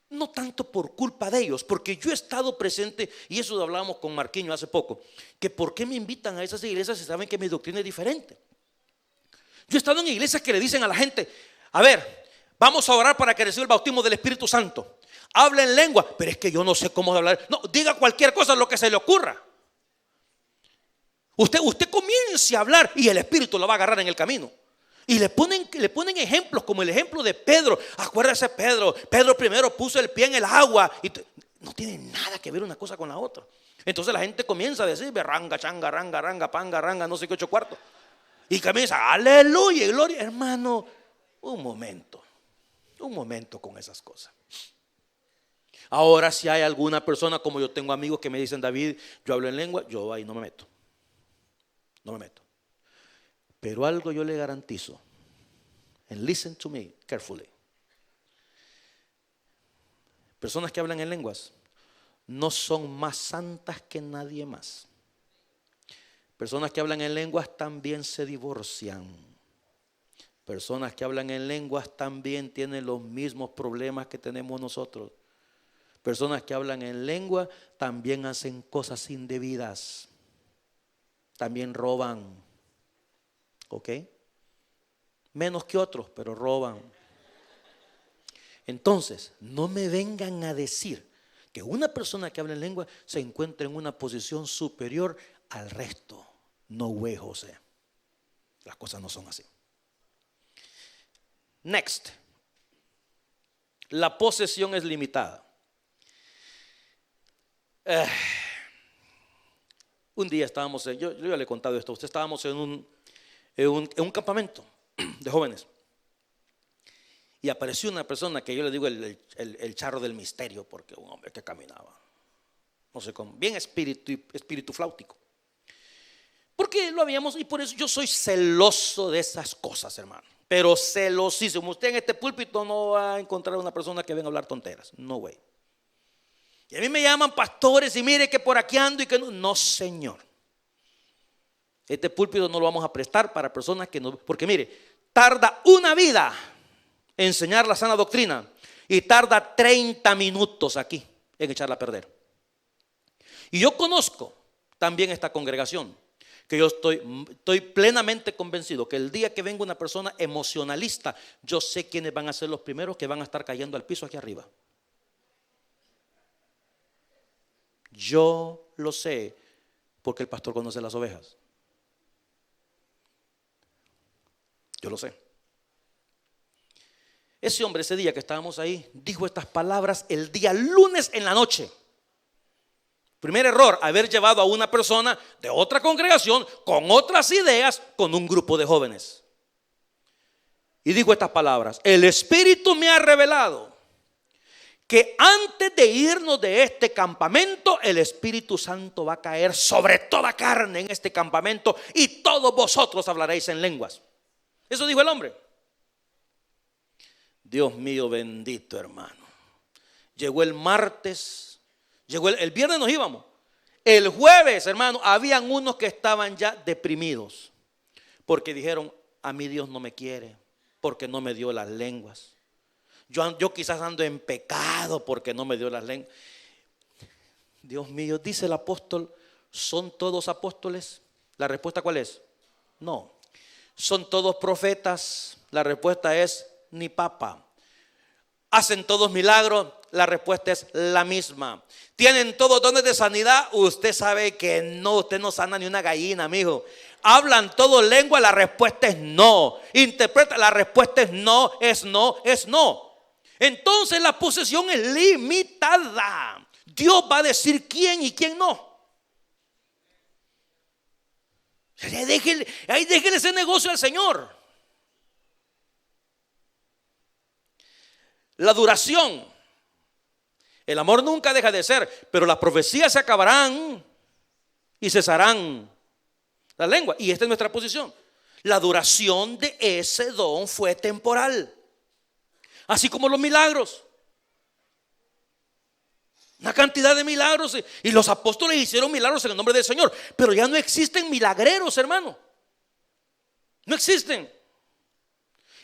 no tanto por culpa de ellos, porque yo he estado presente, y eso lo hablábamos con Marquiño hace poco, que por qué me invitan a esas iglesias si saben que mi doctrina es diferente. Yo he estado en iglesias que le dicen a la gente: a ver, vamos a orar para que reciba el bautismo del Espíritu Santo, habla en lengua, pero es que yo no sé cómo hablar. No, diga cualquier cosa, lo que se le ocurra. Usted comience a hablar y el Espíritu lo va a agarrar en el camino. Y le ponen ejemplos como el ejemplo de Pedro. Acuérdese, Pedro primero puso el pie en el agua. Y no tiene nada que ver una cosa con la otra. Entonces la gente comienza a decir: berranga, changa, ranga, ranga, panga, ranga, no sé qué, 8 cuartos. Y comienza: aleluya, gloria. Hermano, un momento con esas cosas. Ahora, si hay alguna persona, como yo tengo amigos que me dicen: David, yo hablo en lengua, yo ahí no me meto. Pero algo yo le garantizo, and listen to me carefully. Personas que hablan en lenguas no son más santas que nadie más. Personas que hablan en lenguas también se divorcian. Personas que hablan en lenguas también tienen los mismos problemas que tenemos nosotros. Personas que hablan en lengua también hacen cosas indebidas. También roban. ¿Ok? Menos que otros, pero roban. Entonces, no me vengan a decir que una persona que habla en lengua se encuentra en una posición superior al resto. No way, José. Las cosas no son así. Next. La posesión es limitada. Un día estábamos, yo ya le he contado esto, usted estábamos en un campamento de jóvenes y apareció una persona que yo le digo el charro del misterio, porque un hombre que caminaba, no sé cómo, bien espíritu flautico, porque lo habíamos, y por eso yo soy celoso de esas cosas, hermano, pero celosísimo. Usted en este púlpito no va a encontrar una persona que venga a hablar tonteras, no way. Y a mí me llaman pastores y mire que por aquí ando y que no, señor. Este púlpito no lo vamos a prestar para personas que no, porque mire, tarda una vida enseñar la sana doctrina y tarda 30 minutos aquí en echarla a perder. Y yo conozco también esta congregación, que yo estoy plenamente convencido que el día que venga una persona emocionalista, yo sé quiénes van a ser los primeros que van a estar cayendo al piso aquí arriba. Yo lo sé porque el pastor conoce las ovejas. Yo lo sé. Ese hombre, ese día que estábamos ahí, dijo estas palabras el día lunes en la noche. Primer error, haber llevado a una persona de otra congregación con otras ideas con un grupo de jóvenes. Y dijo estas palabras: el Espíritu me ha revelado que antes de irnos de este campamento, el Espíritu Santo va a caer sobre toda carne en este campamento y todos vosotros hablaréis en lenguas. Eso dijo el hombre. Dios mío bendito, hermano. Llegó el martes, llegó el viernes nos íbamos. El jueves, hermano, habían unos que estaban ya deprimidos porque dijeron: a mí Dios no me quiere porque no me dio las lenguas. Yo quizás ando en pecado porque no me dio las lenguas. Dios mío, dice el apóstol: ¿son todos apóstoles? La respuesta, ¿cuál es? No. ¿Son todos profetas? La respuesta es: ni papa. ¿Hacen todos milagros? la respuesta es la misma. ¿Tienen todos dones de sanidad? Usted sabe que no, usted no sana ni una gallina, amigo. ¿Hablan todo lengua? La respuesta es no. ¿Interpreta? La respuesta es no, es no, es no. Entonces la posesión es limitada. Dios va a decir quién y quién no. Ahí déjele ese negocio al Señor. La duración. El amor nunca deja de ser, pero las profecías se acabarán y cesarán la lengua. Y esta es nuestra posición. La duración de ese don fue temporal. Así como los milagros. Una cantidad de milagros. Y los apóstoles hicieron milagros en el nombre del Señor. Pero ya no existen milagreros, hermano. No existen.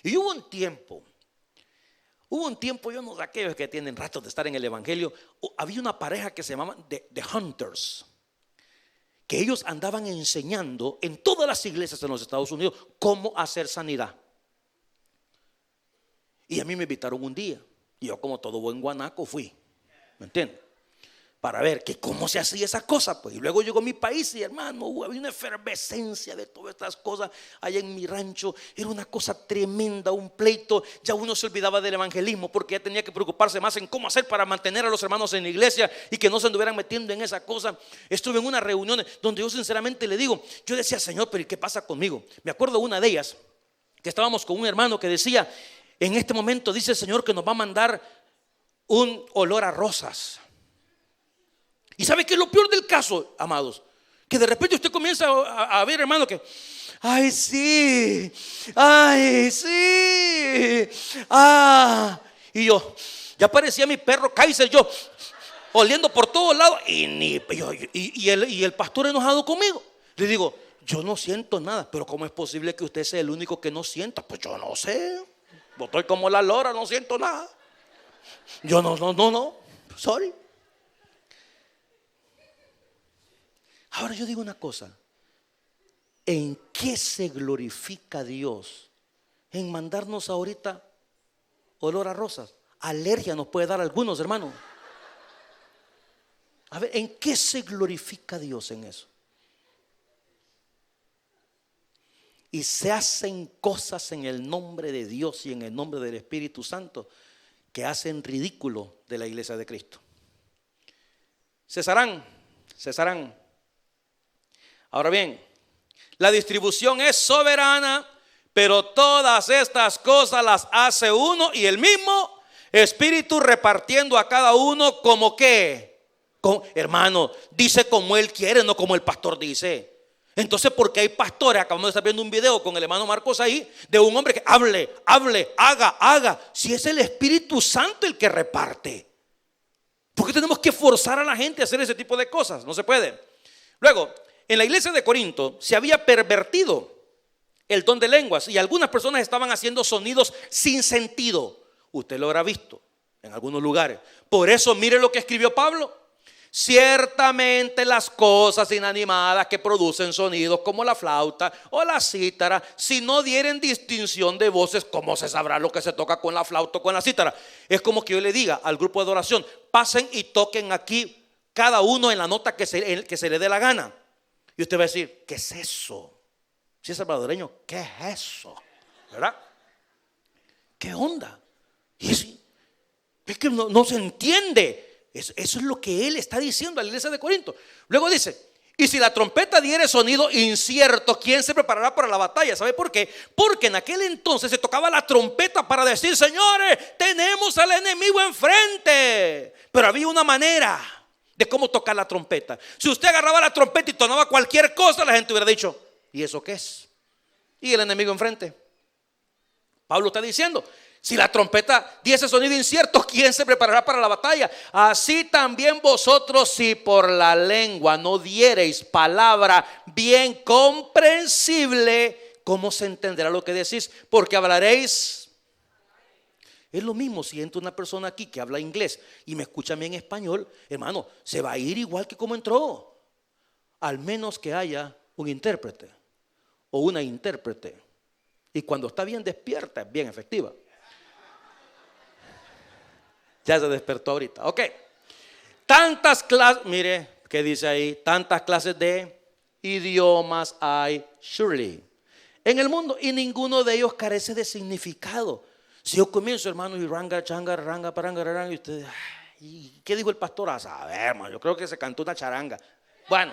Y hubo un tiempo, yo no de aquellos que tienen ratos de estar en el evangelio. Había una pareja que se llamaban The Hunters, que ellos andaban enseñando en todas las iglesias en los Estados Unidos cómo hacer sanidad. Y a mí me invitaron un día. Y yo, como todo buen guanaco, fui. ¿Me entiendes? Para ver que cómo se hacía esa cosa, pues. Y luego llegó a mi país y, hermano, había una efervescencia de todas estas cosas allá en mi rancho. Era una cosa tremenda, un pleito. Ya uno se olvidaba del evangelismo porque ya tenía que preocuparse más en cómo hacer para mantener a los hermanos en la iglesia y que no se anduvieran metiendo en esa cosa. Estuve en unas reuniones donde yo sinceramente le digo, yo decía, Señor, pero ¿y qué pasa conmigo? Me acuerdo una de ellas, que estábamos con un hermano que decía, en este momento dice el Señor que nos va a mandar un olor a rosas. ¿Y sabe qué es lo peor del caso, amados? Que de repente usted comienza a ver, hermano, que ay sí, y yo, ya parecía mi perro Kaiser, yo oliendo por todos lados. Y el pastor enojado conmigo. Le digo, yo no siento nada. Pero ¿cómo es posible que usted sea el único que no sienta? Pues yo no sé. Yo estoy como la lora, no siento nada. Yo no, sorry. Ahora yo digo una cosa. ¿En qué se glorifica Dios? En mandarnos ahorita olor a rosas. Alergia nos puede dar a algunos, hermanos. A ver, ¿en qué se glorifica Dios en eso? Y se hacen cosas en el nombre de Dios y en el nombre del Espíritu Santo que hacen ridículo de la iglesia de Cristo. Cesarán. Ahora bien, la distribución es soberana, pero todas estas cosas las hace uno y el mismo Espíritu, repartiendo a cada uno como que, hermano, dice como él quiere, no como el pastor dice. Entonces, ¿por qué hay pastores? Acabamos de estar viendo un video con el hermano Marcos ahí, de un hombre que hable, haga. Si es el Espíritu Santo el que reparte, ¿por qué tenemos que forzar a la gente a hacer ese tipo de cosas? No se puede. Luego, en la iglesia de Corinto se había pervertido el don de lenguas y algunas personas estaban haciendo sonidos sin sentido. Usted lo habrá visto en algunos lugares. Por eso mire lo que escribió Pablo. Ciertamente las cosas inanimadas que producen sonidos como la flauta o la cítara, si no dieren distinción de voces, ¿cómo se sabrá lo que se toca con la flauta o con la cítara? Es como que yo le diga al grupo de adoración, pasen y toquen aquí cada uno en la nota que se le dé la gana. Y usted va a decir, ¿qué es eso? Si es salvadoreño, ¿qué es eso? ¿Verdad? ¿Qué onda? Y es que no se entiende. Eso es lo que él está diciendo a la iglesia de Corinto. Luego dice, y si la trompeta diere sonido incierto, ¿quién se preparará para la batalla? ¿Sabe por qué? Porque en aquel entonces se tocaba la trompeta para decir, señores, tenemos al enemigo enfrente. Pero había una manera de cómo tocar la trompeta. Si usted agarraba la trompeta y tonaba cualquier cosa, la gente hubiera dicho, ¿y eso qué es? Y el enemigo enfrente. Pablo está diciendo, si la trompeta diese sonido incierto, ¿quién se preparará para la batalla? Así también vosotros, si por la lengua no diereis palabra bien comprensible, ¿cómo se entenderá lo que decís? Porque hablaréis. Es lo mismo si entra una persona aquí que habla inglés y me escucha a mí en español, hermano, se va a ir igual que como entró. Al menos que haya un intérprete o una intérprete. Y cuando está bien despierta, es bien efectiva. Ya se despertó ahorita. Ok. Tantas clases, mire, ¿qué dice ahí? Tantas clases de idiomas hay, surely, en el mundo, y ninguno de ellos carece de significado. Si yo comienzo, hermano, y ranga, changa, ranga, paranga, ranga, y ustedes, ¿y qué dijo el pastor? A saber, hermano, yo creo que se cantó una charanga. Bueno,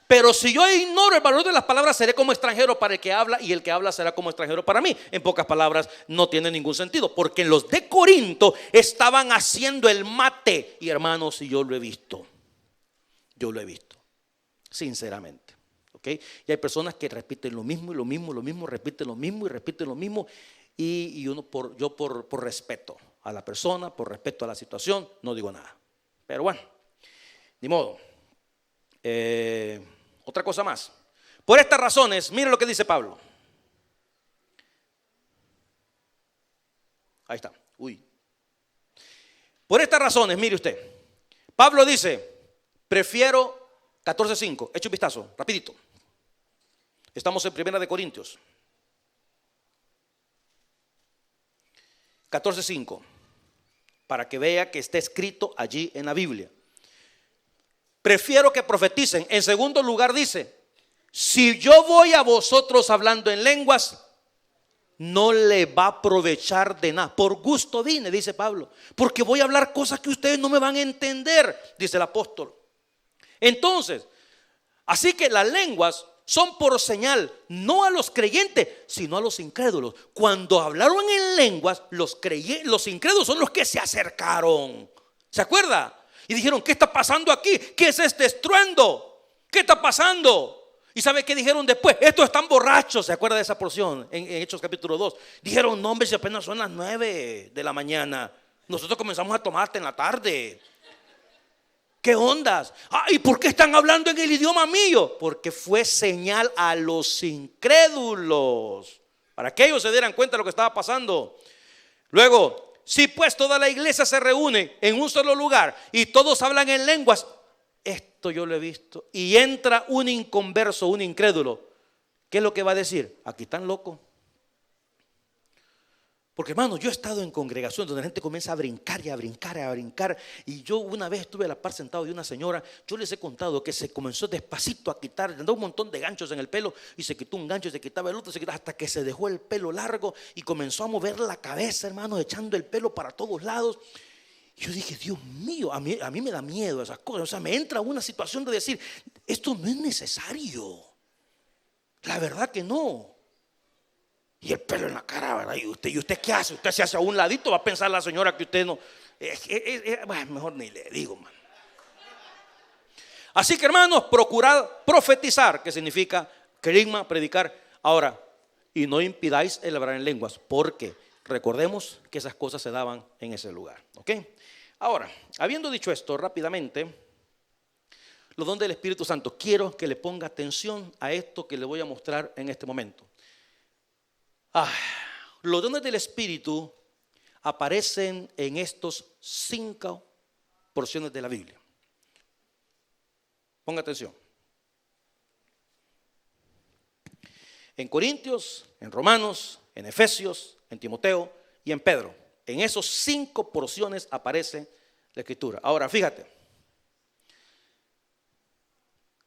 pero si yo ignoro el valor de las palabras, seré como extranjero para el que habla, y el que habla será como extranjero para mí. En pocas palabras, no tiene ningún sentido, porque los de Corinto estaban haciendo el mate. Y hermanos, y yo lo he visto, sinceramente. ¿Okay? Y hay personas que repiten lo mismo y lo mismo, repiten lo mismo y repiten lo mismo. Y uno, por respeto a la persona, por respeto a la situación, no digo nada. Pero bueno, ni modo. Otra cosa más. Por estas razones, mire lo que dice Pablo. Ahí está. Por estas razones, mire usted. Pablo dice, prefiero 14:5. Eche un vistazo, rapidito. Estamos en 1 de Corintios 14:5, para que vea que está escrito allí en la Biblia. Prefiero que profeticen. En segundo lugar dice, si yo voy a vosotros hablando en lenguas, no le va a aprovechar de nada. Por gusto vine, dice Pablo, porque voy a hablar cosas que ustedes no me van a entender, dice el apóstol. Entonces, así que las lenguas son por señal, no a los creyentes, sino a los incrédulos. Cuando hablaron en lenguas, los incrédulos son los que se acercaron. ¿Se acuerda? Y dijeron, ¿qué está pasando aquí? ¿Qué es este estruendo? ¿Qué está pasando? ¿Y sabe qué dijeron después? Estos están borrachos. ¿Se acuerda de esa porción en Hechos capítulo 2? Dijeron, no hombre, si apenas son las 9 de la mañana. Nosotros comenzamos a tomar hasta en la tarde. ¿Qué ondas? ¿Y por qué están hablando en el idioma mío? Porque fue señal a los incrédulos, para que ellos se dieran cuenta de lo que estaba pasando. Luego, si pues toda la iglesia se reúne en un solo lugar y todos hablan en lenguas, esto yo lo he visto, y entra un inconverso, un incrédulo, ¿qué es lo que va a decir? Aquí están locos. Porque hermano, yo he estado en congregaciones donde la gente comienza a brincar y a brincar y a brincar. Y yo una vez estuve a la par sentado de una señora. Yo les he contado que se comenzó despacito a quitar, le dio un montón de ganchos en el pelo. Y se quitó un gancho y se quitaba el otro, hasta que se dejó el pelo largo. Y comenzó a mover la cabeza, hermano, echando el pelo para todos lados. Y yo dije, Dios mío, a mí me da miedo esas cosas. O sea, me entra una situación de decir, esto no es necesario. La verdad que no. Y el pelo en la cara, ¿verdad? ¿Y usted qué hace? Usted se hace a un ladito, va a pensar la señora que usted no. Bueno, mejor ni le digo, man. Así que hermanos, procurad profetizar, que significa querigma, predicar. Ahora, y no impidáis el hablar en lenguas, porque recordemos que esas cosas se daban en ese lugar. ¿Ok? Ahora, habiendo dicho esto rápidamente, los dones del Espíritu Santo, quiero que le ponga atención a esto que le voy a mostrar en este momento. Los dones del Espíritu aparecen en estos 5 porciones de la Biblia. Ponga atención. En Corintios, en Romanos, en Efesios, en Timoteo y en Pedro. En esos 5 porciones aparece la Escritura. Ahora, fíjate.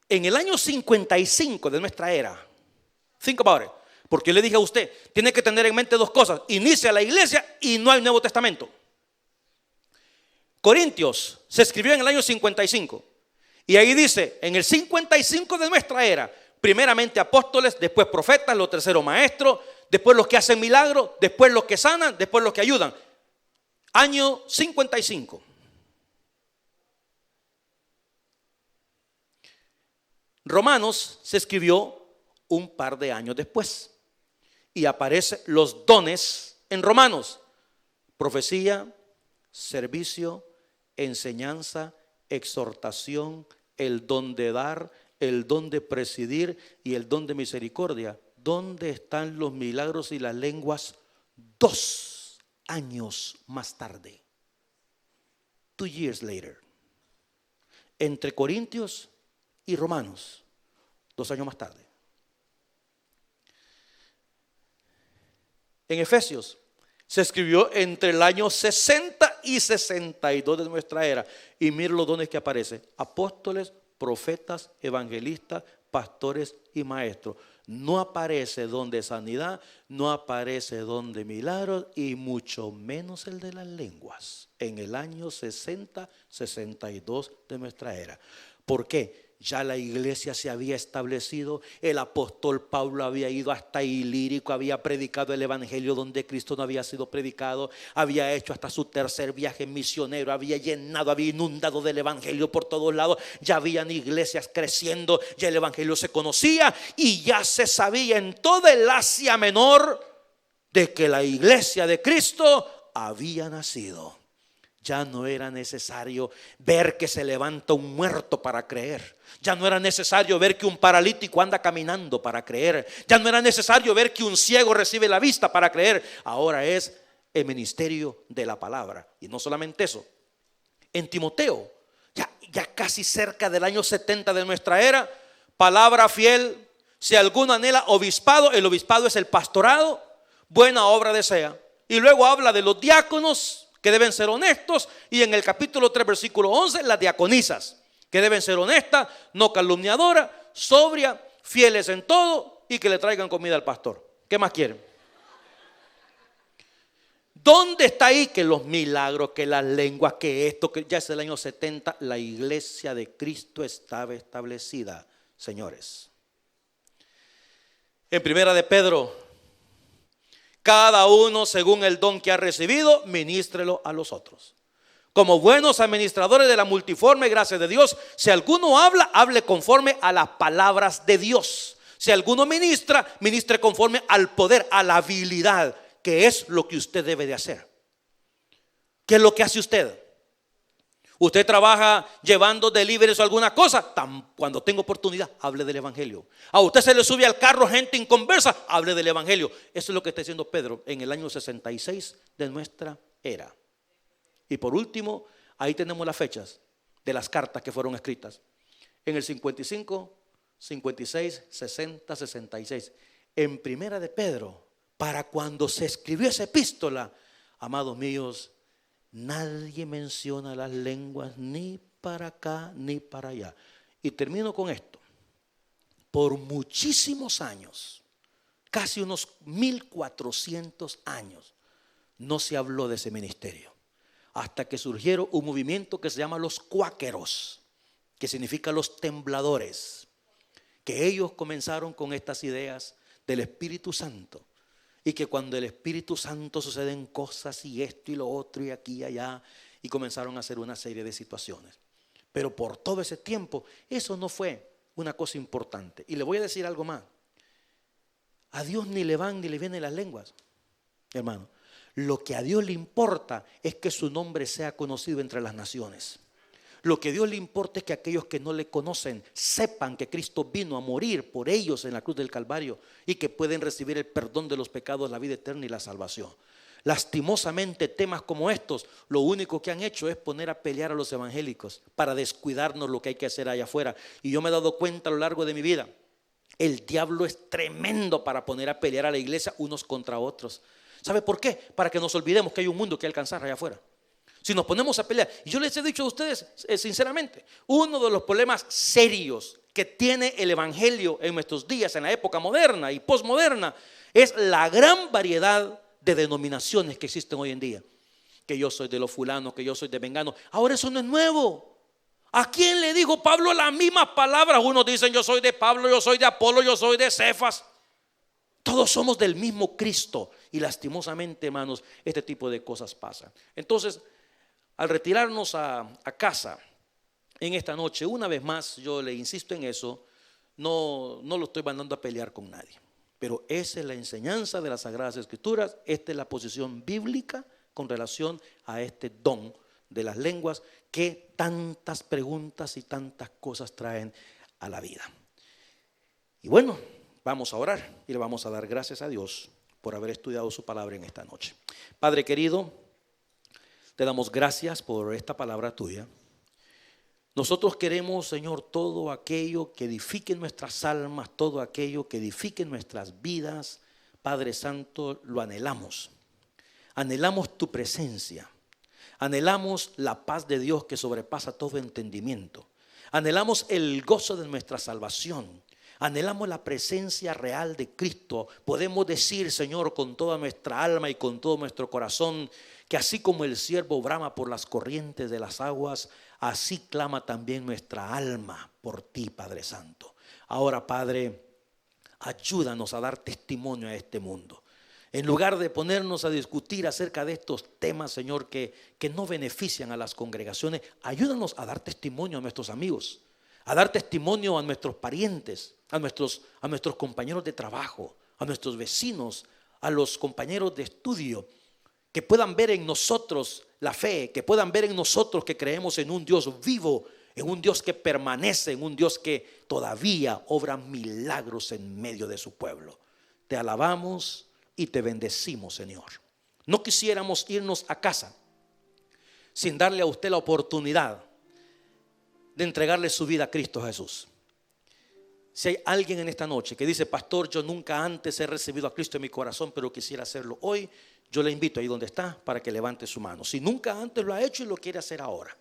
En el año 55 de nuestra era, 5 padres. Porque yo le dije a usted, tiene que tener en mente 2 cosas. Inicia la iglesia y no hay Nuevo Testamento. Corintios se escribió en el año 55. Y ahí dice, en el 55 de nuestra era, primeramente apóstoles, después profetas, los terceros maestros, después los que hacen milagros, después los que sanan, después los que ayudan. Año 55. Romanos se escribió un par de años después. Y aparecen los dones en Romanos: profecía, servicio, enseñanza, exhortación, el don de dar, el don de presidir y el don de misericordia. ¿Dónde están los milagros y las lenguas? 2 años más tarde. 2 years later. Entre Corintios y Romanos, 2 años más tarde. En Efesios se escribió entre el año 60 y 62 de nuestra era. Y mire los dones que aparecen: apóstoles, profetas, evangelistas, pastores y maestros. No aparece don de sanidad, no aparece don de milagros y mucho menos el de las lenguas en el año 60, 62 de nuestra era. ¿Por qué? Ya la iglesia se había establecido, el apóstol Pablo había ido hasta Ilírico, había predicado el evangelio donde Cristo no había sido predicado, había hecho hasta su tercer viaje misionero, había llenado, había inundado del evangelio por todos lados, ya habían iglesias creciendo, ya el evangelio se conocía y ya se sabía en toda el Asia Menor de que la iglesia de Cristo había nacido. Ya no era necesario ver que se levanta un muerto para creer. Ya no era necesario ver que un paralítico anda caminando para creer. Ya no era necesario ver que un ciego recibe la vista para creer. Ahora es el ministerio de la palabra. Y no solamente eso. En Timoteo, ya casi cerca del año 70 de nuestra era, palabra fiel: si alguno anhela obispado, el obispado es el pastorado, buena obra desea. Y luego habla de los diáconos, que deben ser honestos, y en el capítulo 3 versículo 11 las diaconisas, que deben ser honestas, no calumniadoras, sobrias, fieles en todo y que le traigan comida al pastor. ¿Qué más quieren? ¿Dónde está ahí que los milagros, que las lenguas, que esto, que ya es el año 70? La iglesia de Cristo estaba establecida, señores. En primera de Pedro: cada uno según el don que ha recibido, ministrelo a los otros, como buenos administradores de la multiforme gracia de Dios. Si alguno habla, hable conforme a las palabras de Dios. Si alguno ministra, ministre conforme al poder, a la habilidad, que es lo que usted debe de hacer. ¿Qué es lo que hace usted? Usted trabaja llevando deliveries o alguna cosa, cuando tenga oportunidad, hable del evangelio. A usted se le sube al carro gente inconversa, hable del evangelio. Eso es lo que está diciendo Pedro en el año 66 de nuestra era. Y por último, ahí tenemos las fechas de las cartas que fueron escritas. En el 55, 56, 60, 66. En primera de Pedro, para cuando se escribió esa epístola, amados míos, nadie menciona las lenguas ni para acá ni para allá. Y termino con esto. Por muchísimos años, casi unos 1400 años, no se habló de ese ministerio. Hasta que surgieron un movimiento que se llama los cuáqueros, que significa los tembladores, que ellos comenzaron con estas ideas del Espíritu Santo. Y que cuando el Espíritu Santo suceden cosas y esto y lo otro y aquí y allá, y comenzaron a hacer una serie de situaciones. Pero por todo ese tiempo eso no fue una cosa importante. Y le voy a decir algo más: a Dios ni le van ni le vienen las lenguas, hermano. Lo que a Dios le importa es que su nombre sea conocido entre las naciones. Lo que a Dios le importa es que aquellos que no le conocen sepan que Cristo vino a morir por ellos en la cruz del Calvario y que pueden recibir el perdón de los pecados, la vida eterna y la salvación. Lastimosamente, temas como estos, lo único que han hecho es poner a pelear a los evangélicos para descuidarnos lo que hay que hacer allá afuera. Y yo me he dado cuenta a lo largo de mi vida, el diablo es tremendo para poner a pelear a la iglesia unos contra otros. ¿Sabe por qué? Para que nos olvidemos que hay un mundo que alcanzar allá afuera. Si nos ponemos a pelear, y yo les he dicho a ustedes sinceramente, uno de los problemas serios que tiene el evangelio en nuestros días, en la época moderna y posmoderna, es la gran variedad de denominaciones que existen hoy en día. Que yo soy de los fulanos, que yo soy de vengano. Ahora eso no es nuevo. ¿A quién le dijo Pablo las mismas palabras? Unos dicen: yo soy de Pablo, yo soy de Apolo, yo soy de Cefas. Todos somos del mismo Cristo. Y lastimosamente, hermanos, este tipo de cosas pasan. Entonces, al retirarnos a casa en esta noche, una vez más yo le insisto en eso, no lo estoy mandando a pelear con nadie, pero esa es la enseñanza de las Sagradas Escrituras, esta es la posición bíblica con relación a este don de las lenguas que tantas preguntas y tantas cosas traen a la vida. Y bueno, vamos a orar y le vamos a dar gracias a Dios por haber estudiado su palabra en esta noche. Padre querido, te damos gracias por esta palabra tuya. Nosotros queremos, Señor, todo aquello que edifique nuestras almas, todo aquello que edifique nuestras vidas. Padre Santo, lo anhelamos. Anhelamos tu presencia. Anhelamos la paz de Dios que sobrepasa todo entendimiento. Anhelamos el gozo de nuestra salvación. Anhelamos la presencia real de Cristo. Podemos decir, Señor, con toda nuestra alma y con todo nuestro corazón, que así como el siervo brama por las corrientes de las aguas, así clama también nuestra alma por ti, Padre Santo. Ahora, Padre, ayúdanos a dar testimonio a este mundo. En lugar de ponernos a discutir acerca de estos temas, Señor, que no benefician a las congregaciones, ayúdanos a dar testimonio a nuestros amigos, a dar testimonio a nuestros parientes, a nuestros compañeros de trabajo, a nuestros vecinos, a los compañeros de estudio, que puedan ver en nosotros la fe, que puedan ver en nosotros que creemos en un Dios vivo, en un Dios que permanece, en un Dios que todavía obra milagros en medio de su pueblo. Te alabamos y te bendecimos, Señor. No quisiéramos irnos a casa sin darle a usted la oportunidad de entregarle su vida a Cristo Jesús. Si hay alguien en esta noche que dice: pastor, yo nunca antes he recibido a Cristo en mi corazón, pero quisiera hacerlo hoy, yo le invito ahí donde está para que levante su mano. Si nunca antes lo ha hecho y lo quiere hacer ahora.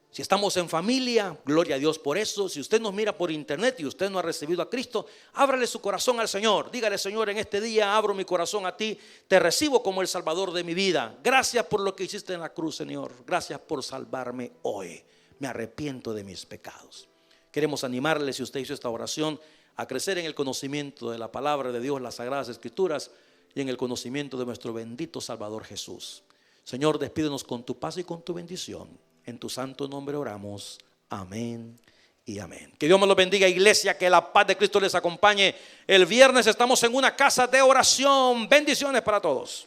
Si estamos en familia, gloria a Dios por eso. Si usted nos mira por internet y usted no ha recibido a Cristo, ábrale su corazón al Señor. Dígale: Señor, en este día abro mi corazón a ti. Te recibo como el Salvador de mi vida. Gracias por lo que hiciste en la cruz, Señor. Gracias por salvarme hoy. Me arrepiento de mis pecados. Queremos animarle, si usted hizo esta oración, a crecer en el conocimiento de la palabra de Dios, las Sagradas Escrituras, y en el conocimiento de nuestro bendito Salvador Jesús. Señor, despídenos con tu paz y con tu bendición. En tu santo nombre oramos. Amén y amén. Que Dios me los bendiga, iglesia. Que la paz de Cristo les acompañe. El viernes estamos en una casa de oración. Bendiciones para todos.